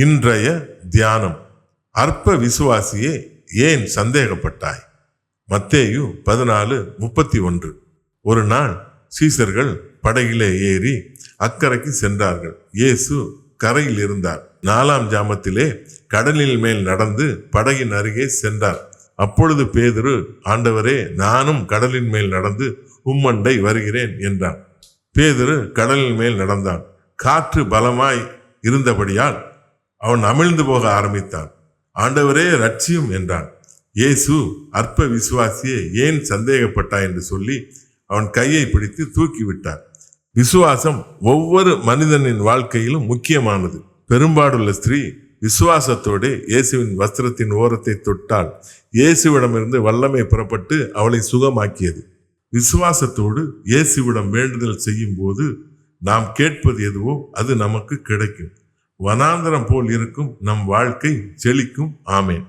இன்றைய தியானம். அற்ப விசுவாசியே, ஏன் சந்தேகப்பட்டாய்? மத்தேயு 14:31. ஒரு நாள் சீசர்கள் படகிலே ஏறி அக்கறைக்கு சென்றார்கள். இயேசு கரையில் இருந்தார். 4ஆம் ஜாமத்திலே கடலில் மேல் நடந்து படகின் அருகே சென்றார். அப்பொழுது பேதுரு, ஆண்டவரே, நானும் கடலின் மேல் நடந்து உம்மண்டை வருகிறேன் என்றான். பேதுரு கடலின் மேல் நடந்தான். காற்று பலமாய் இருந்தபடியால் அவன் அமிழ்ந்து போக ஆரம்பித்தான். ஆண்டவரே, ரட்சியும் என்றான். இயேசு, அற்ப விசுவாசியே, ஏன் சந்தேகப்பட்டாய் என்று சொல்லி அவன் கையை பிடித்து தூக்கி விட்டார். விசுவாசம் ஒவ்வொரு மனிதனின் வாழ்க்கையிலும் முக்கியமானது. பெரும்பாடுள்ள ஸ்திரீ விசுவாசத்தோடு இயேசுவின் வஸ்திரத்தின் ஓரத்தை தொட்டால் இயேசுவிடமிருந்து வல்லமை புறப்பட்டு அவளை சுகமாக்கியது. விசுவாசத்தோடு இயேசுவிடம் வேண்டுதல் செய்யும் போது நாம் கேட்பது எதுவோ அது நமக்கு கிடைக்கும். வனாந்தரம் போல் இருக்கும் நம் வாழ்க்கை செழிக்கும். ஆமேன்.